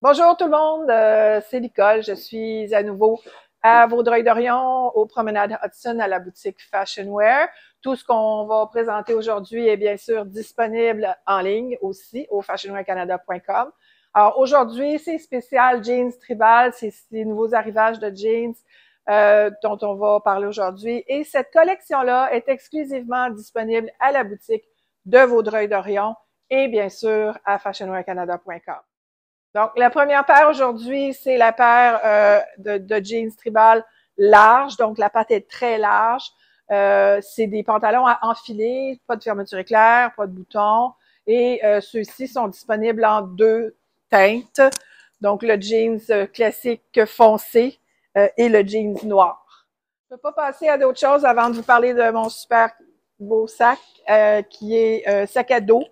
Bonjour tout le monde, c'est Nicole. Je suis à nouveau à Vaudreuil-Dorion, aux promenades Hudson, à la boutique Fashion Wear. Tout ce qu'on va présenter aujourd'hui est bien sûr disponible en ligne aussi au fashionwearcanada.com. Alors aujourd'hui, c'est spécial jeans tribal, c'est les nouveaux arrivages de jeans dont on va parler aujourd'hui. Et cette collection-là est exclusivement disponible à la boutique de Vaudreuil-Dorion et bien sûr à fashionwearcanada.com. Donc, la première paire aujourd'hui, c'est la paire de jeans tribal large. Donc, la patte est très large. C'est des pantalons à enfiler, pas de fermeture éclair, pas de boutons. Et ceux-ci sont disponibles en deux teintes. Donc, le jeans classique foncé et le jeans noir. Je ne peux pas passer à d'autres choses avant de vous parler de mon super beau sac qui est sac à dos.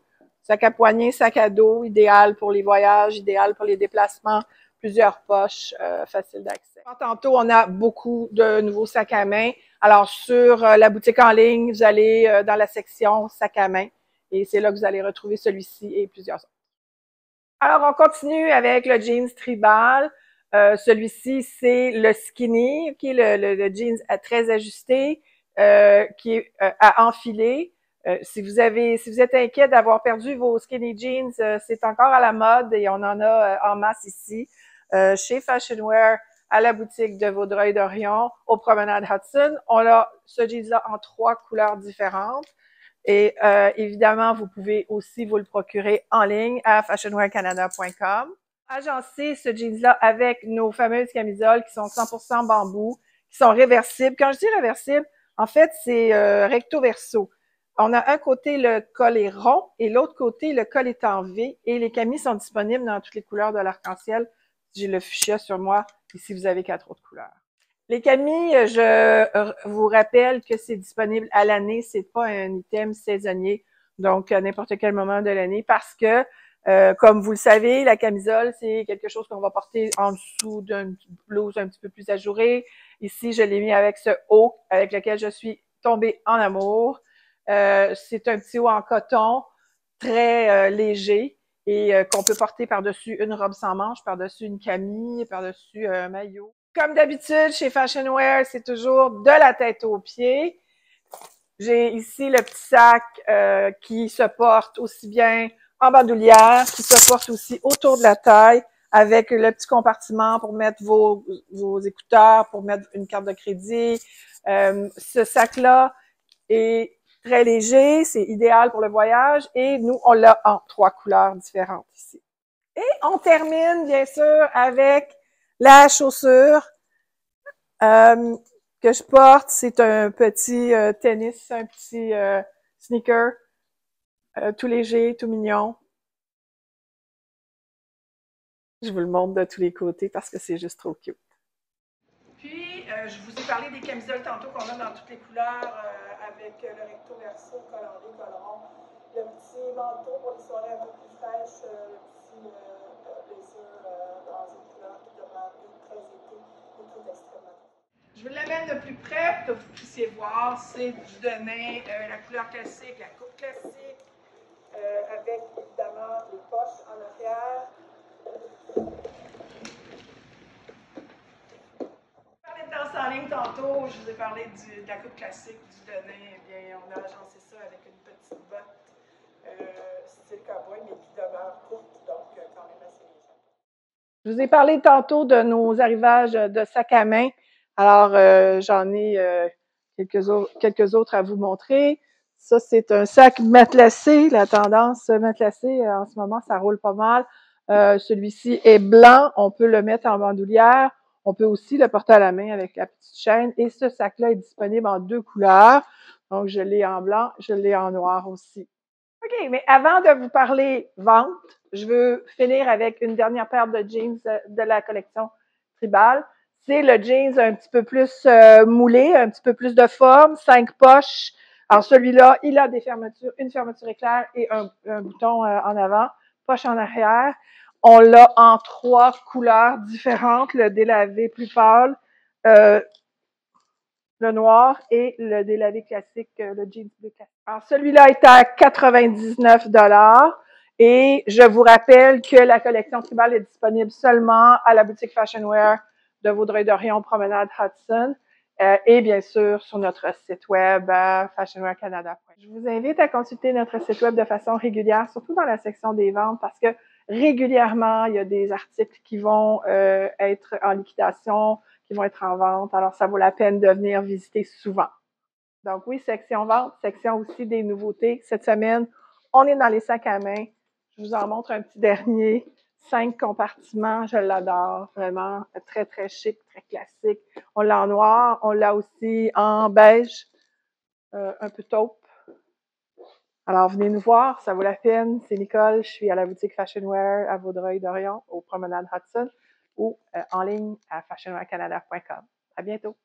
Sac à poignée, sac à dos, idéal pour les voyages, idéal pour les déplacements, plusieurs poches, facile d'accès. Tantôt, on a beaucoup de nouveaux sacs à main. Alors, sur la boutique en ligne, vous allez dans la section sac à main et c'est là que vous allez retrouver celui-ci et plusieurs autres. Alors, on continue avec le jeans tribal. Celui-ci, c'est le skinny, qui est le jeans très ajusté, qui est à enfiler. Si vous êtes inquiet d'avoir perdu vos skinny jeans, c'est encore à la mode et on en a en masse ici chez Fashion Wear à la boutique de Vaudreuil-Dorion au promenade Hudson. On a ce jeans-là en 3 couleurs différentes. Et évidemment, vous pouvez aussi vous le procurer en ligne à fashionwearcanada.com. Agencé ce jeans-là avec nos fameuses camisoles qui sont 100% bambou, qui sont réversibles. Quand je dis réversible, en fait, c'est recto verso. On a un côté, le col est rond et l'autre côté, le col est en V et les camis sont disponibles dans toutes les couleurs de l'arc-en-ciel. J'ai le fuchsia sur moi. Ici, vous avez 4 autres couleurs. Les camis, je vous rappelle que c'est disponible à l'année, c'est pas un item saisonnier, donc à n'importe quel moment de l'année, parce que, comme vous le savez, la camisole, c'est quelque chose qu'on va porter en dessous d'une blouse un petit peu plus ajourée. Ici, je l'ai mis avec ce haut avec lequel je suis tombée en amour. C'est un petit haut en coton, très léger et qu'on peut porter par-dessus une robe sans manches, par-dessus une camie, par-dessus un maillot. Comme d'habitude, chez Fashion Wear, c'est toujours de la tête aux pieds. J'ai ici le petit sac qui se porte aussi bien en bandoulière, qui se porte aussi autour de la taille, avec le petit compartiment pour mettre vos écouteurs, pour mettre une carte de crédit. Ce sac-là est très léger, c'est idéal pour le voyage et nous, on l'a en 3 couleurs différentes ici. Et on termine, bien sûr, avec la chaussure que je porte. C'est un petit tennis, un petit sneaker, tout léger, tout mignon. Je vous le montre de tous les côtés parce que c'est juste trop cute. Puis, je vous ai parlé des camisoles tantôt qu'on a dans toutes les couleurs avec le recto verso, col en V, col rond, le petit manteau pour les soirées un peu plus fraîches, le petit blazer dans une couleur qui demeure très été et tout extrêmement. Je vous l'amène de plus près pour que vous puissiez voir. C'est du denim, la couleur classique, la coupe classique, avec évidemment les poches en arrière. En ligne tantôt, je vous ai parlé de la coupe classique du denim. Eh bien, on a agencé ça avec une petite botte style cowboy, mais qui demeure courte, donc quand même assez légère. Je vous ai parlé tantôt de nos arrivages de sacs à main. Alors, j'en ai quelques autres à vous montrer. Ça, c'est un sac matelassé. La tendance matelassé, en ce moment, ça roule pas mal. Celui-ci est blanc. On peut le mettre en bandoulière. On peut aussi le porter à la main avec la petite chaîne. Et ce sac-là est disponible en 2 couleurs. Donc, je l'ai en blanc, je l'ai en noir aussi. OK, mais avant de vous parler vente, je veux finir avec une dernière paire de jeans de la collection tribal. C'est le jeans un petit peu plus moulé, un petit peu plus de forme, 5 poches. Alors celui-là, il a des fermetures, une fermeture éclair et un bouton en avant, poche en arrière. On l'a en 3 couleurs différentes, le délavé plus pâle, le noir et le délavé classique, le jeans bleu classique. Alors, celui-là est à 99 $. Et je vous rappelle que la collection tribale est disponible seulement à la boutique Fashion Wear de Vaudreuil-Dorion, Promenade Hudson, et bien sûr sur notre site web fashionwearcanada. Je vous invite à consulter notre site web de façon régulière, surtout dans la section des ventes, parce que régulièrement, il y a des articles qui vont être en liquidation, qui vont être en vente. Alors, ça vaut la peine de venir visiter souvent. Donc oui, section vente, section aussi des nouveautés. Cette semaine, on est dans les sacs à main. Je vous en montre un petit dernier. 5 compartiments, je l'adore. Vraiment très, très chic, très classique. On l'a en noir, on l'a aussi en beige, un peu taupe. Alors, venez nous voir, ça vaut la peine. C'est Nicole, je suis à la boutique Fashion Wear à Vaudreuil-Dorion, au Promenade Hudson, ou en ligne à fashionwearcanada.com. À bientôt.